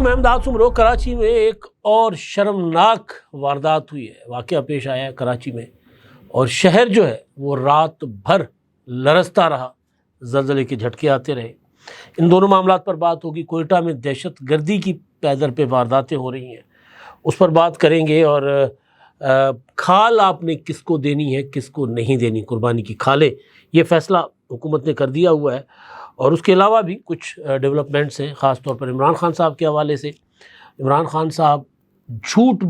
میں امداد سمرو کراچی میں ایک اور شرمناک واردات ہوئی ہے، واقعہ پیش آیا ہے کراچی میں، اور شہر جو ہے وہ رات بھر لرزتا رہا، زلزلے کے جھٹکے آتے رہے۔ ان دونوں معاملات پر بات ہوگی۔ کوئٹہ میں دہشت گردی کی پیدر پہ وارداتیں ہو رہی ہیں، اس پر بات کریں گے، اور کھال آپ نے کس کو دینی ہے کس کو نہیں دینی، قربانی کی کھالیں، یہ فیصلہ حکومت نے کر دیا ہوا ہے۔ اور اس کے علاوہ بھی کچھ ڈیولپمنٹس ہیں، خاص طور پر عمران خان صاحب کے حوالے سے۔ عمران خان صاحب جھوٹ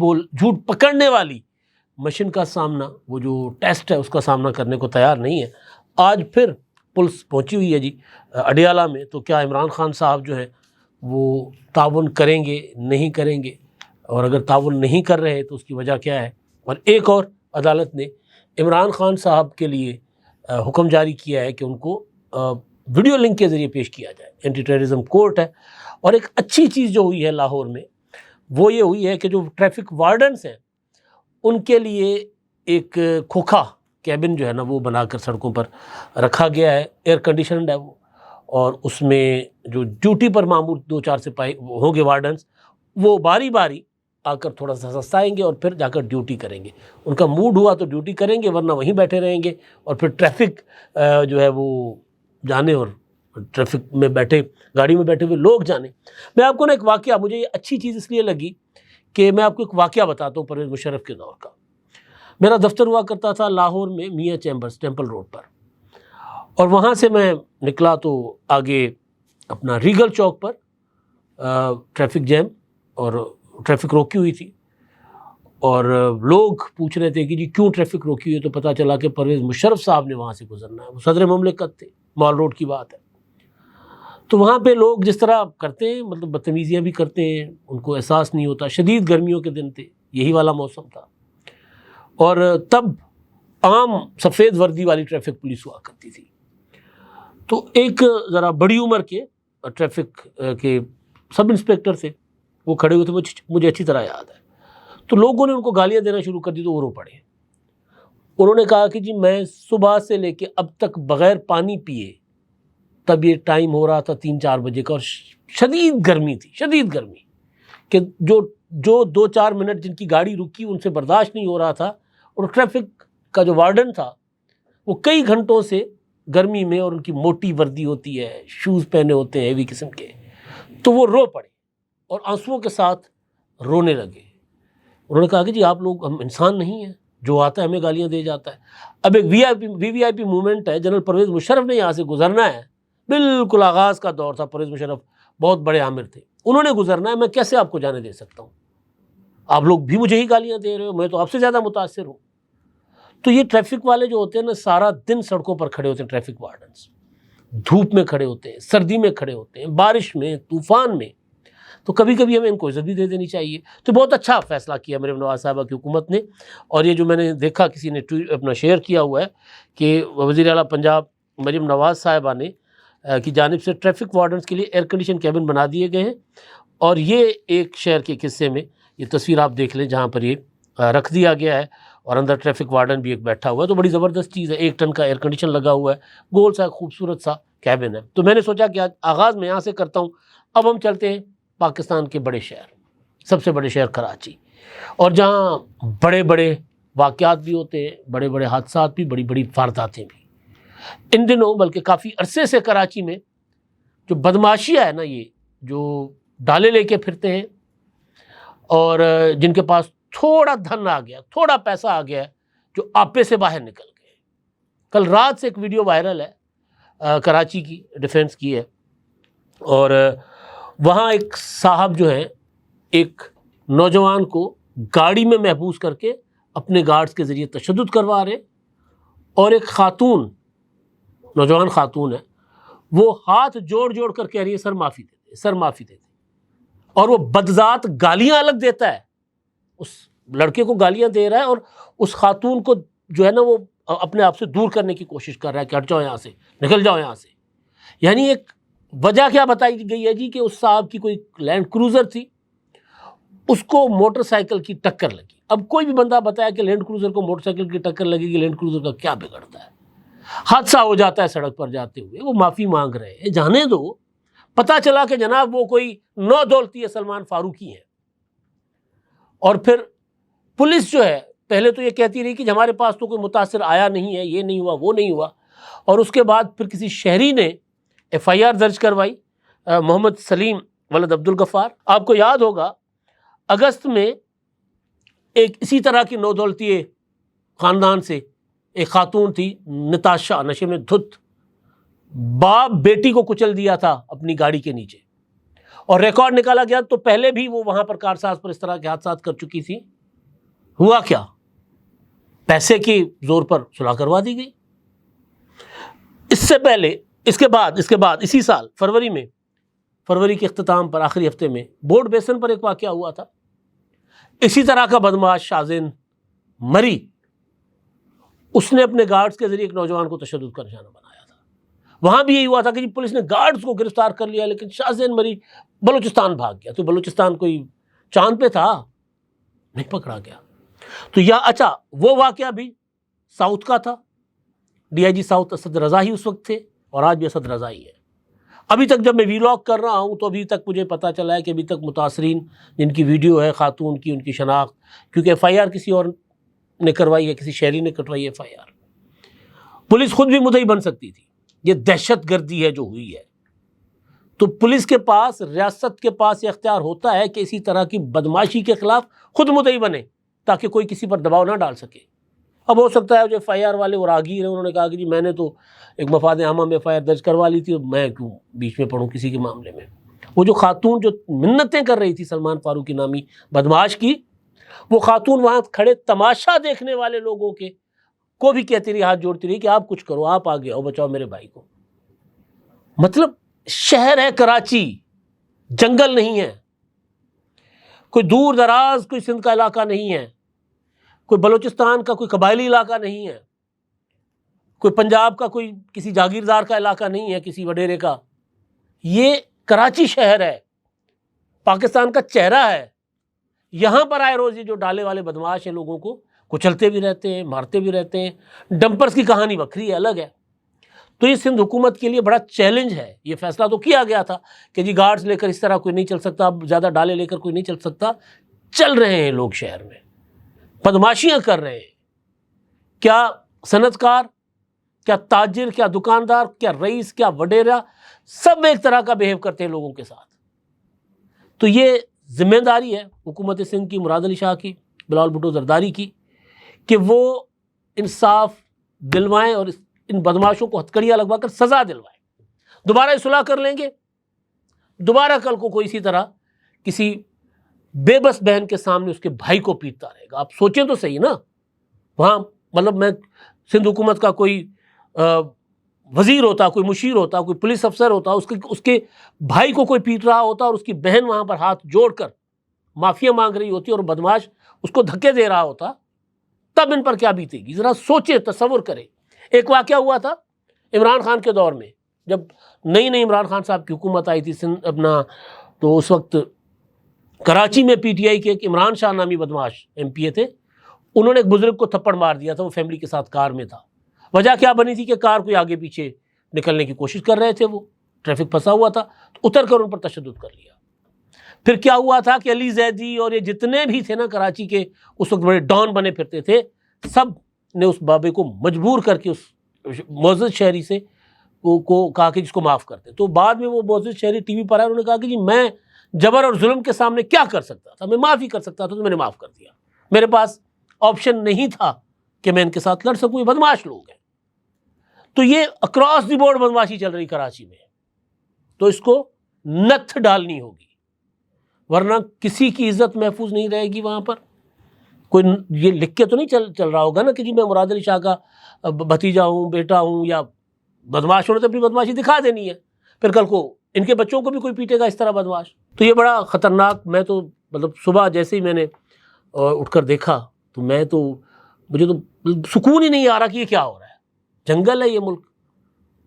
پکڑنے والی مشین کا سامنا، وہ جو ٹیسٹ ہے اس کا سامنا کرنے کو تیار نہیں ہے۔ آج پھر پولیس پہنچی ہوئی ہے جی اڈیالہ میں، تو کیا عمران خان صاحب جو ہے وہ تعاون کریں گے نہیں کریں گے، اور اگر تعاون نہیں کر رہے تو اس کی وجہ کیا ہے۔ اور ایک اور عدالت نے عمران خان صاحب کے لیے حکم جاری کیا ہے کہ ان کو ویڈیو لنک کے ذریعے پیش کیا جائے، اینٹی ٹیررزم کورٹ ہے۔ اور ایک اچھی چیز جو ہوئی ہے لاہور میں، وہ یہ ہوئی ہے کہ جو ٹریفک وارڈنس ہیں ان کے لیے ایک کھوکھا کیبن جو ہے نا وہ بنا کر سڑکوں پر رکھا گیا ہے، ایئر کنڈیشنڈ ہے وہ، اور اس میں جو ڈیوٹی پر معمول 2-4 سپاہی ہوں گے وارڈنس، وہ باری باری آ کر تھوڑا سا سستائیں گے اور پھر جا کر ڈیوٹی کریں گے۔ ان کا موڈ ہوا تو ڈیوٹی کریں گے، ورنہ وہیں بیٹھے رہیں گے، اور پھر ٹریفک جو ہے وہ جانے، اور ٹریفک میں بیٹھے گاڑی میں بیٹھے ہوئے لوگ جانے۔ میں آپ کو نا ایک واقعہ، مجھے یہ اچھی چیز اس لیے لگی کہ میں آپ کو ایک واقعہ بتاتا ہوں پرویز مشرف کے دور کا۔ میرا دفتر ہوا کرتا تھا لاہور میں میاں چیمبرز ٹیمپل روڈ پر، اور وہاں سے میں نکلا تو آگے اپنا ریگل چوک پر ٹریفک جیم اور ٹریفک روکی ہوئی تھی، اور لوگ پوچھ رہے تھے کہ جی کیوں ٹریفک روکی ہوئی ہے، تو پتہ چلا کہ پرویز مشرف صاحب نے وہاں سے گزرنا ہے، وہ صدر مملکت تھے، مال روڈ کی بات ہے۔ تو وہاں پہ لوگ جس طرح کرتے ہیں، مطلب بدتمیزیاں بھی کرتے ہیں، ان کو احساس نہیں ہوتا۔ شدید گرمیوں کے دن تھے، یہی والا موسم تھا، اور تب عام سفید وردی والی ٹریفک پولیس ہوا کرتی تھی۔ تو ایک ذرا بڑی عمر کے ٹریفک کے سب انسپیکٹر تھے، وہ کھڑے ہوئے تھے، مجھے اچھی طرح یاد ہے۔ تو لوگوں نے ان کو گالیاں دینا شروع کر دی، تو وہ رو پڑے۔ انہوں نے کہا کہ جی میں صبح سے لے کے اب تک بغیر پانی پیے، تب یہ ٹائم ہو رہا تھا 3-4 بجے کا، اور شدید گرمی تھی، شدید گرمی، کہ جو 2-4 منٹ جن کی گاڑی رکی ان سے برداشت نہیں ہو رہا تھا، اور ٹریفک کا جو وارڈن تھا وہ کئی گھنٹوں سے گرمی میں، اور ان کی موٹی وردی ہوتی ہے، شوز پہنے ہوتے ہیں ہیوی قسم کے، تو وہ رو پڑے اور آنسوؤں کے ساتھ رونے لگے۔ انہوں نے کہا کہ جی آپ لوگ، ہم انسان نہیں ہیں، جو آتا ہے ہمیں گالیاں دے جاتا ہے۔ اب ایک وی آئی پی موومنٹ ہے، جنرل پرویز مشرف نے یہاں سے گزرنا ہے، بالکل آغاز کا دور تھا، پرویز مشرف بہت بڑے عامر تھے، انہوں نے گزرنا ہے، میں کیسے آپ کو جانے دے سکتا ہوں؟ آپ لوگ بھی مجھے ہی گالیاں دے رہے ہو، میں تو آپ سے زیادہ متاثر ہوں۔ تو یہ ٹریفک والے جو ہوتے ہیں نا، سارا دن سڑکوں پر کھڑے ہوتے ہیں، ٹریفک وارڈنس دھوپ میں کھڑے ہوتے ہیں، سردی میں کھڑے ہوتے ہیں، بارش میں، طوفان میں، تو کبھی کبھی ہمیں ان کو عزت بھی دے دینی چاہیے۔ تو بہت اچھا فیصلہ کیا مریم نواز صاحبہ کی حکومت نے، اور یہ جو میں نے دیکھا کسی نے اپنا شیئر کیا ہوا ہے کہ وزیر اعلیٰ پنجاب مریم نواز صاحبہ نے کی جانب سے ٹریفک وارڈنس کے لیے ایئر کنڈیشن کیبن بنا دیے گئے ہیں، اور یہ ایک شہر کے قصے میں یہ تصویر آپ دیکھ لیں جہاں پر یہ رکھ دیا گیا ہے، اور اندر ٹریفک وارڈن بھی ایک بیٹھا ہوا ہے۔ تو بڑی زبردست چیز ہے، 1 ٹن کا ایئر کنڈیشن لگا ہوا ہے، گول سا خوبصورت سا کیبن ہے۔ تو میں نے سوچا کہ آج آغاز میں یہاں سے کرتا ہوں۔ اب ہم چلتے ہیں پاکستان کے بڑے شہر، سب سے بڑے شہر کراچی، اور جہاں بڑے بڑے واقعات بھی ہوتے ہیں، بڑے بڑے حادثات بھی، بڑی بڑی وارداتیں بھی۔ ان دنوں بلکہ کافی عرصے سے کراچی میں جو بدماشیاں ہے نا، یہ جو ڈالے لے کے پھرتے ہیں، اور جن کے پاس تھوڑا دھن آ گیا، تھوڑا پیسہ آ گیا، جو آپے سے باہر نکل گئے۔ کل رات سے ایک ویڈیو وائرل ہے کراچی کی، ڈیفینس کی ہے، اور وہاں ایک صاحب جو ہیں ایک نوجوان کو گاڑی میں محبوس کر کے اپنے گارڈز کے ذریعے تشدد کروا رہے، اور ایک خاتون، نوجوان خاتون ہے، وہ ہاتھ جوڑ جوڑ کر کہہ رہی ہے سر معافی دے دے، سر معافی دے دے، اور وہ بدذات گالیاں الگ دیتا ہے، اس لڑکے کو گالیاں دے رہا ہے، اور اس خاتون کو جو ہے نا وہ اپنے آپ سے دور کرنے کی کوشش کر رہا ہے کہ ہٹ جاؤ یہاں سے، نکل جاؤ یہاں سے۔ یعنی ایک وجہ کیا بتائی گئی ہے جی کہ اس صاحب کی کوئی لینڈ کروزر تھی، اس کو موٹر سائیکل کی ٹکر لگی۔ اب کوئی بھی بندہ بتایا کہ لینڈ کروزر کو موٹر سائیکل کی ٹکر لگے گی، لینڈ کروزر کا کیا بگڑتا ہے، حادثہ ہو جاتا ہے سڑک پر جاتے ہوئے، وہ معافی مانگ رہے ہیں، جانے دو، پتہ چلا کہ جناب وہ کوئی نو دولتی سلمان فاروقی ہیں. اور پھر پولیس جو ہے پہلے تو یہ کہتی رہی کہ ہمارے پاس تو کوئی متاثر آیا نہیں ہے، یہ نہیں ہوا وہ نہیں ہوا. اور اس کے بعد پھر کسی شہری نے FIR درج کروائی، محمد سلیم ولد عبد الغفار. آپ کو یاد ہوگا اگست میں ایک اسی طرح کی نو دولتی خاندان سے ایک خاتون تھی نتاشا، نشے میں دھت، باپ بیٹی کو کچل دیا تھا اپنی گاڑی کے نیچے، اور ریکارڈ نکالا گیا تو پہلے بھی وہ وہاں پر کارساز پر اس طرح کے حادثات کر چکی تھی. ہوا کیا؟ پیسے کی زور پر صلح کروا دی گئی. اس سے پہلے اس کے بعد اسی سال فروری کے اختتام پر آخری ہفتے میں بورڈ بیسن پر ایک واقعہ ہوا تھا. اسی طرح کا بدماش شازین مری، اس نے اپنے گارڈز کے ذریعے ایک نوجوان کو تشدد کا نشانہ بنایا تھا. وہاں بھی یہی ہوا تھا کہ جی پولیس نے گارڈز کو گرفتار کر لیا، لیکن شازین مری بلوچستان بھاگ گیا. تو بلوچستان کوئی چاند پہ تھا؟ نہیں پکڑا گیا. تو اچھا وہ واقعہ بھی ساؤتھ کا تھا. DIG ساؤتھ اسد رضا ہی اس وقت تھے، اور آج بھی اسد رضا ہی ہے. ابھی تک جب میں ویلاگ کر رہا ہوں تو ابھی تک مجھے پتہ چلا ہے کہ ابھی تک متاثرین جن کی ویڈیو ہے خاتون کی، ان کی شناخت، کیونکہ FIR کسی اور نے کروائی ہے، کسی شہری نے کٹوائی ہے FIR. پولیس خود بھی مدعی بن سکتی تھی. یہ دہشت گردی ہے جو ہوئی ہے. تو پولیس کے پاس، ریاست کے پاس یہ اختیار ہوتا ہے کہ اسی طرح کی بدماشی کے خلاف خود مدعی بنے تاکہ کوئی کسی پر دباؤ نہ ڈال سکے. اب ہو سکتا ہے جو FIR والے وہ راگیر ہیں، انہوں نے کہا کہ جی میں نے تو ایک مفاد عامہ میں FIR درج کروا لی تھی، میں کیوں بیچ میں پڑھوں کسی کے معاملے میں. وہ جو خاتون جو منتیں کر رہی تھی سلمان فاروقی نامی بدماش کی، وہ خاتون وہاں کھڑے تماشا دیکھنے والے لوگوں کے کو بھی کہتی رہی، ہاتھ جوڑتی رہی کہ آپ کچھ کرو، آپ آگے آؤ، بچاؤ میرے بھائی کو. مطلب شہر ہے کراچی، جنگل نہیں ہے، کوئی دور دراز کوئی سندھ کا علاقہ نہیں ہے، کوئی بلوچستان کا کوئی قبائلی علاقہ نہیں ہے، کوئی پنجاب کا کوئی کسی جاگیردار کا علاقہ نہیں ہے، کسی وڈیرے کا. یہ کراچی شہر ہے، پاکستان کا چہرہ ہے. یہاں پر آئے روز یہ جو ڈالے والے بدماش ہیں لوگوں کو کچلتے بھی رہتے ہیں، مارتے بھی رہتے ہیں. ڈمپرز کی کہانی بکھری ہے، الگ ہے. تو یہ سندھ حکومت کے لیے بڑا چیلنج ہے. یہ فیصلہ تو کیا گیا تھا کہ جی گارڈز لے کر اس طرح کوئی نہیں چل سکتا، اب زیادہ ڈالے لے کر کوئی نہیں چل سکتا. چل رہے ہیں لوگ شہر میں، بدماشیاں کر رہے ہیں. کیا صنعت کار، کیا تاجر، کیا دکاندار، کیا رئیس، کیا وڈیرا، سب ایک طرح کا بیہیو کرتے ہیں لوگوں کے ساتھ. تو یہ ذمہ داری ہے حکومت سندھ کی، مراد علی شاہ کی، بلاول بھٹو زرداری کی، کہ وہ انصاف دلوائیں اور ان بدماشوں کو ہتھکڑیاں لگوا کر سزا دلوائیں. دوبارہ اصلاح کر لیں گے، دوبارہ کل کو کوئی اسی طرح کسی بے بس بہن کے سامنے اس کے بھائی کو پیٹتا رہے گا. آپ سوچیں تو صحیح نا. وہاں مطلب میں سندھ حکومت کا کوئی وزیر ہوتا، کوئی مشیر ہوتا، کوئی پولیس افسر ہوتا، اس کے بھائی کو کوئی پیٹ رہا ہوتا اور اس کی بہن وہاں پر ہاتھ جوڑ کر معافیا مانگ رہی ہوتی اور بدماش اس کو دھکے دے رہا ہوتا، تب ان پر کیا بیتے گی. ذرا سوچیں، تصور کریں. ایک واقعہ ہوا تھا عمران خان کے دور میں، جب نئی عمران خان صاحب کی حکومت آئی تھی اپنا، تو اس وقت کراچی میں PTI کے ایک عمران شاہ نامی بدماش MPA تھے. انہوں نے ایک بزرگ کو تھپڑ مار دیا تھا، وہ فیملی کے ساتھ کار میں تھا. وجہ کیا بنی تھی کہ کار کوئی آگے پیچھے نکلنے کی کوشش کر رہے تھے، وہ ٹریفک پھنسا ہوا تھا، تو اتر کر ان پر تشدد کر لیا. پھر کیا ہوا تھا کہ علی زیدی اور یہ جتنے بھی تھے نا کراچی کے اس وقت بڑے ڈان بنے پھرتے تھے، سب نے اس بابے کو مجبور کر کے اس معزز شہری سے کو کہا کہ جس کو معاف کرتے. تو بعد میں وہ معزز شہری ٹی وی پر آئے، انہوں نے کہا کہ جی میں جبر اور ظلم کے سامنے کیا کر سکتا تھا، میں معافی کر سکتا تھا تو میں نے معاف کر دیا. میرے پاس آپشن نہیں تھا کہ میں ان کے ساتھ لڑ سکوں. یہ بدماش لوگ ہیں. تو یہ اکراس دی بورڈ بدماشی چل رہی کراچی میں، تو اس کو نتھ ڈالنی ہوگی، ورنہ کسی کی عزت محفوظ نہیں رہے گی وہاں پر. کوئی یہ لکھ کے تو نہیں چل رہا ہوگا نا کہ جی میں مراد علی شاہ کا بھتیجا ہوں، بیٹا ہوں، یا بدماش ہونے تو اپنی بدماشی دکھا دینی ہے. پھر کل کو ان کے بچوں کو بھی کوئی پیٹے گا اس طرح بدماش. تو یہ بڑا خطرناک. میں تو مطلب صبح جیسے ہی میں نے اٹھ کر دیکھا تو مجھے تو سکون ہی نہیں آ رہا کہ یہ کیا ہو رہا ہے. جنگل ہے یہ ملک.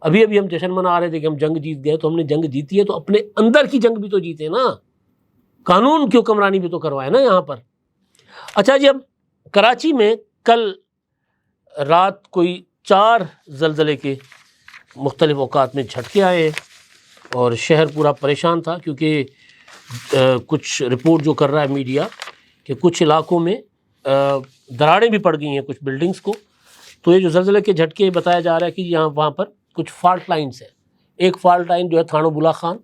ابھی ہم جشن منا رہے تھے کہ ہم جنگ جیت گئے. تو ہم نے جنگ جیتی ہے تو اپنے اندر کی جنگ بھی تو جیتے نا، قانون کی حکمرانی بھی تو کروائے نا یہاں پر. اچھا جی، اب کراچی میں کل رات کوئی 4 زلزلے کے مختلف اوقات میں جھٹکے آئے ہیں. اور شہر پورا پریشان تھا، کیونکہ کچھ رپورٹ جو کر رہا ہے میڈیا کہ کچھ علاقوں میں دراڑیں بھی پڑ گئی ہیں کچھ بلڈنگز کو. تو یہ جو زلزلے کے جھٹکے بتایا جا رہا ہے کہ یہاں وہاں پر کچھ فالٹ لائنز ہیں. ایک فالٹ لائن جو ہے تھانو بلا خان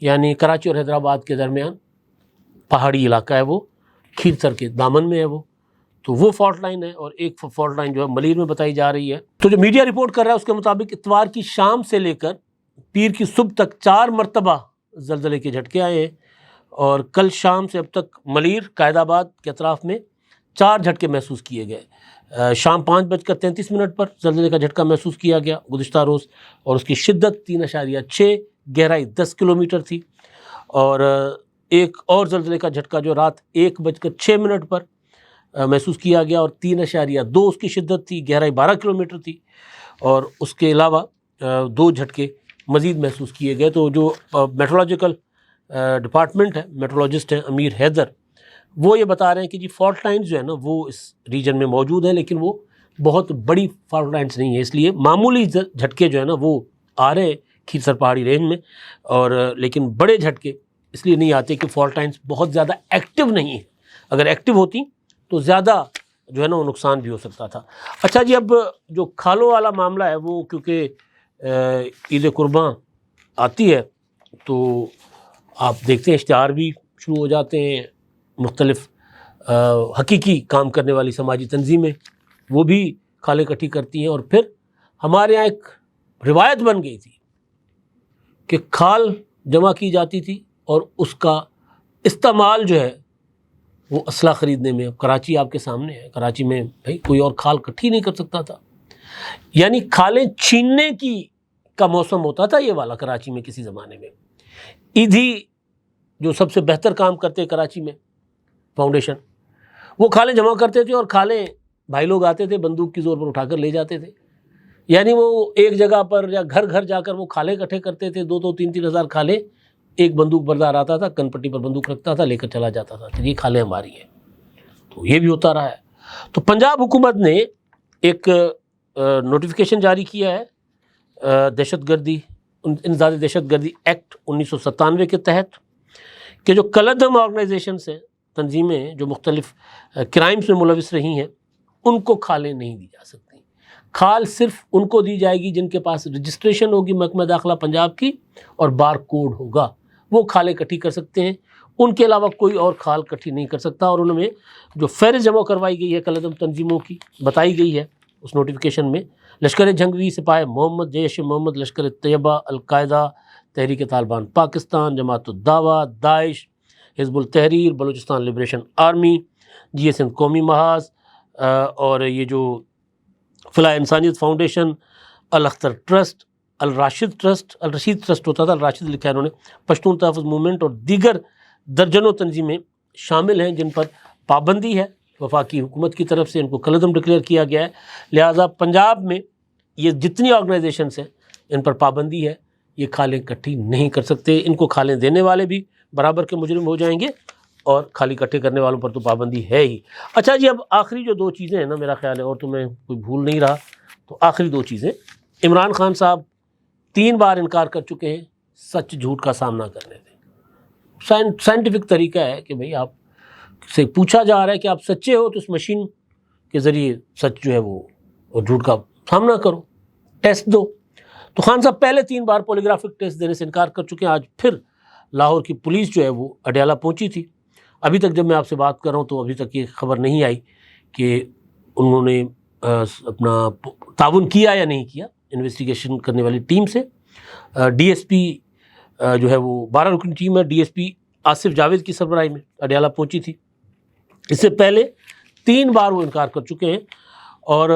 یعنی کراچی اور حیدرآباد کے درمیان پہاڑی علاقہ ہے، وہ کھیرسر کے دامن میں ہے تو وہ فالٹ لائن ہے. اور ایک فالٹ لائن جو ہے ملیر میں بتائی جا رہی ہے. تو جو میڈیا رپورٹ کر رہا ہے اس کے مطابق اتوار کی شام سے لے کر پیر کی صبح تک 4 مرتبہ زلزلے کے جھٹکے آئے ہیں، اور کل شام سے اب تک ملیر قائد آباد کے اطراف میں 4 جھٹکے محسوس کیے گئے. شام 5:33 پر زلزلے کا جھٹکا محسوس کیا گیا گزشتہ روز، اور اس کی شدت 3.6، گہرائی 10 کلومیٹر تھی. اور ایک اور زلزلے کا جھٹکا جو رات 1:06 پر محسوس کیا گیا، اور 3.2 اس کی شدت تھی، گہرائی 12 کلومیٹر تھی. اور اس کے علاوہ 2 جھٹکے مزید محسوس کیے گئے. تو جو میٹرولوجیکل ڈپارٹمنٹ ہے، میٹرولوجسٹ ہیں امیر حیدر، وہ یہ بتا رہے ہیں کہ جی فالٹ لائنز جو ہے نا وہ اس ریجن میں موجود ہیں، لیکن وہ بہت بڑی فالٹ لائنز نہیں ہیں. اس لیے معمولی جھٹکے جو ہے نا وہ آ رہے ہیں کھیرسر پہاڑی رینج میں، اور لیکن بڑے جھٹکے اس لیے نہیں آتے کہ فالٹ لائنز بہت زیادہ ایکٹیو نہیں ہیں. اگر ایکٹیو ہوتی تو زیادہ جو ہے نا وہ نقصان بھی ہو سکتا تھا. اچھا جی، اب جو کھالوں والا معاملہ ہے وہ کیونکہ عید قرباں آتی ہے تو آپ دیکھتے ہیں اشتہار بھی شروع ہو جاتے ہیں. مختلف حقیقی کام کرنے والی سماجی تنظیمیں وہ بھی کھالیں اکٹھی کرتی ہیں. اور پھر ہمارے یہاں ایک روایت بن گئی تھی کہ کھال جمع کی جاتی تھی اور اس کا استعمال جو ہے وہ اسلحہ خریدنے میں. اب کراچی آپ کے سامنے ہے، کراچی میں بھائی کوئی اور کھال اکٹھی نہیں کر سکتا تھا، یعنی کھالیں چھیننے کا موسم ہوتا تھا یہ والا کراچی میں کسی زمانے میں. ایدھی جو سب سے بہتر کام کرتے کراچی میں فاؤنڈیشن، وہ کھالیں جمع کرتے تھے، اور کھالیں بھائی لوگ آتے تھے بندوق کی زور پر اٹھا کر لے جاتے تھے. یعنی وہ ایک جگہ پر یا گھر گھر جا کر وہ کھالیں اکٹھے کرتے تھے. 2-3 ہزار کھالیں، ایک بندوق بردار آتا تھا، کن پٹی پر بندوق رکھتا تھا، لے کر چلا جاتا تھا کہ یہ کھالیں ہماری ہیں. تو یہ بھی ہوتا رہا ہے. تو پنجاب حکومت نے ایک نوٹیفیکیشن جاری کیا ہے دہشت گردی انسداد دہشت گردی ایکٹ 1997 کے تحت، کہ جو کلعدم آرگنائزیشنس ہیں، تنظیمیں جو مختلف کرائمز میں ملوث رہی ہیں، ان کو کھالیں نہیں دی جا سکتی. کھال صرف ان کو دی جائے گی جن کے پاس رجسٹریشن ہوگی محکمہ داخلہ پنجاب کی اور بار کوڈ ہوگا، وہ کھالیں اکٹھی کر سکتے ہیں. ان کے علاوہ کوئی اور کھال اکٹھی نہیں کر سکتا. اور انہوں نے جو فہرست جمع کروائی گئی ہے کلعدم تنظیموں کی بتائی گئی ہے اس نوٹیفیکیشن میں: لشکر جنگی سپاہ محمد، جیش محمد، لشکر طیبہ، القاعدہ، تحریک طالبان پاکستان، جماعت الدعوہ، داعش، حزب التحریر، بلوچستان لبریشن آرمی، GSN قومی محاذ، اور یہ جو فلاح انسانیت فاؤنڈیشن، الاختر ٹرسٹ، الراشد ٹرسٹ ہوتا تھا، الراشد لکھا ہے انہوں نے، پشتون تحفظ موومنٹ، اور دیگر درجنوں تنظیمیں شامل ہیں جن پر پابندی ہے وفاقی حکومت کی طرف سے. ان کو کلعدم ڈکلیئر کیا گیا ہے. لہٰذا پنجاب میں یہ جتنی آرگنائزیشنس ہیں ان پر پابندی ہے، یہ کھالیں اکٹھی نہیں کر سکتے. ان کو کھالیں دینے والے بھی برابر کے مجرم ہو جائیں گے، اور کھالی اکٹھے کرنے والوں پر تو پابندی ہے ہی. اچھا جی، اب آخری جو 2 چیزیں ہیں نا، میرا خیال ہے اور تو میں کوئی بھول نہیں رہا، تو آخری 2 چیزیں. عمران خان صاحب 3 بار انکار کر چکے ہیں سچ جھوٹ کا سامنا کرنے سے. سائنٹیفک طریقہ ہے کہ بھئی آپ سے پوچھا جا رہا ہے کہ آپ سچے ہو تو اس مشین کے ذریعے سچ جو ہے وہ اور جھوٹ کا سامنا کرو، ٹیسٹ دو. تو خان صاحب پہلے 3 بار پولیگرافک ٹیسٹ دینے سے انکار کر چکے ہیں. آج پھر لاہور کی پولیس جو ہے وہ اڈیالہ پہنچی تھی. ابھی تک جب میں آپ سے بات کر رہا ہوں تو ابھی تک یہ خبر نہیں آئی کہ انہوں نے اپنا تعاون کیا یا نہیں کیا انویسٹیگیشن کرنے والی ٹیم سے. DSP جو ہے وہ 12 رکنی ٹیم ہے، DSP آصف جاوید کی سربراہی میں اڈیالہ پہنچی تھی. اس سے پہلے 3 بار وہ انکار کر چکے ہیں. اور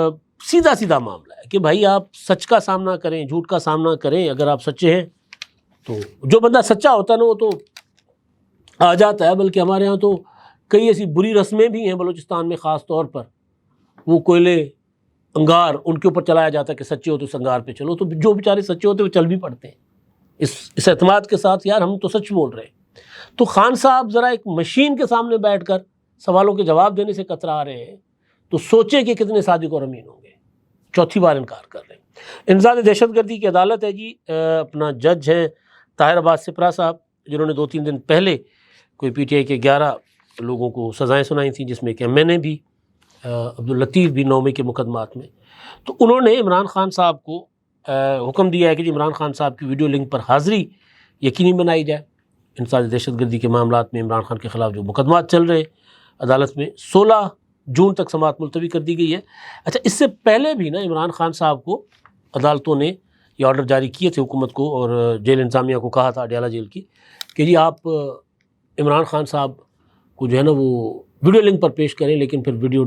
سیدھا معاملہ ہے کہ بھائی آپ سچ کا سامنا کریں، جھوٹ کا سامنا کریں. اگر آپ سچے ہیں تو جو بندہ سچا ہوتا ہے نا وہ تو آ جاتا ہے. بلکہ ہمارے ہاں تو کئی ایسی بری رسمیں بھی ہیں بلوچستان میں، خاص طور پر وہ کوئلے انگار ان کے اوپر چلایا جاتا ہے کہ سچے ہو تو اس انگار پہ چلو. تو جو بیچارے سچے ہوتے وہ چل بھی پڑتے ہیں اس اعتماد کے ساتھ، یار ہم تو سچ بول رہے ہیں. تو خان صاحب ذرا ایک مشین کے سامنے بیٹھ کر سوالوں کے جواب دینے سے کترا رہے ہیں، تو سوچیں کہ کتنے صادق اور امین ہوں گے. 4تھی بار انکار کر رہے ہیں. انسداد دہشت گردی کی عدالت ہے جی، اپنا جج ہیں طاہر عباس سپرا صاحب جنہوں نے 2-3 دن پہلے کوئی پی ٹی آئی کے 11 لوگوں کو سزائیں سنائی تھیں، جس میں کہ میں نے بھی، عبداللطیف بھی 9 کے مقدمات میں، تو انہوں نے عمران خان صاحب کو حکم دیا ہے کہ عمران خان صاحب کی ویڈیو لنک پر حاضری یقینی بنائی جائے۔ انسداد دہشت گردی کے معاملات میں عمران خان کے خلاف جو مقدمات چل رہے ہیں عدالت میں، 16 جون تک سماعت ملتوی کر دی گئی ہے۔ اچھا، اس سے پہلے بھی نا عمران خان صاحب کو عدالتوں نے یہ آرڈر جاری کیے تھے، حکومت کو اور جیل انتظامیہ کو کہا تھا، اڈیالہ جیل کی، کہ جی آپ عمران خان صاحب کو جو ہے نا وہ ویڈیو لنک پر پیش کریں، لیکن پھر ویڈیو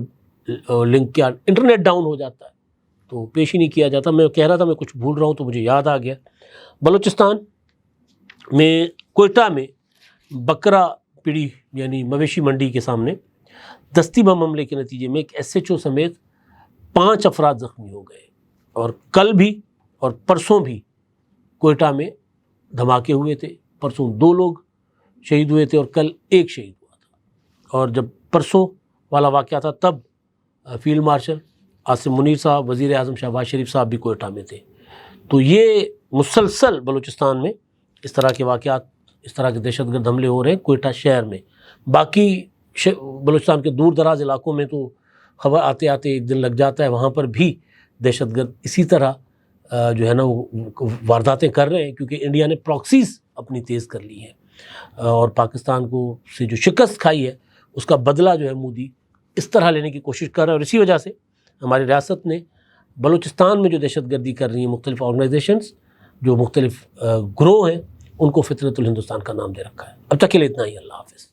لنک کیا انٹرنیٹ ڈاؤن ہو جاتا ہے تو پیش ہی نہیں کیا جاتا۔ میں کہہ رہا تھا میں کچھ بھول رہا ہوں تو مجھے یاد آ گیا، بلوچستان میں کوئٹہ میں بکرا پیڑی یعنی مویشی منڈی کے سامنے دستی بم حملے کے نتیجے میں ایک ایس ایچ او سمیت 5 افراد زخمی ہو گئے، اور کل بھی اور پرسوں بھی کوئٹہ میں دھماکے ہوئے تھے۔ پرسوں 2 لوگ شہید ہوئے تھے اور کل 1 شہید ہوا تھا، اور جب پرسوں والا واقعہ تھا تب فیلڈ مارشل عاصم منیر صاحب، وزیر اعظم شہباز شریف صاحب بھی کوئٹہ میں تھے۔ تو یہ مسلسل بلوچستان میں اس طرح کے واقعات، اس طرح کے دہشت گرد حملے ہو رہے ہیں کوئٹہ شہر میں۔ باقی بلوچستان کے دور دراز علاقوں میں تو خبر آتے آتے ایک دن لگ جاتا ہے، وہاں پر بھی دہشت گرد اسی طرح جو ہے نا وہ وارداتیں کر رہے ہیں، کیونکہ انڈیا نے پراکسیز اپنی تیز کر لی ہے، اور پاکستان کو سے جو شکست کھائی ہے اس کا بدلہ جو ہے مودی اس طرح لینے کی کوشش کر رہا ہے، اور اسی وجہ سے ہماری ریاست نے بلوچستان میں جو دہشت گردی کر رہی ہیں مختلف آرگنائزیشنز، جو مختلف گروہ ہیں، ان کو فطرت الہندوستان کا نام دے رکھا ہے۔ اب تک کے لیے اتنا ہی، اللہ حافظ۔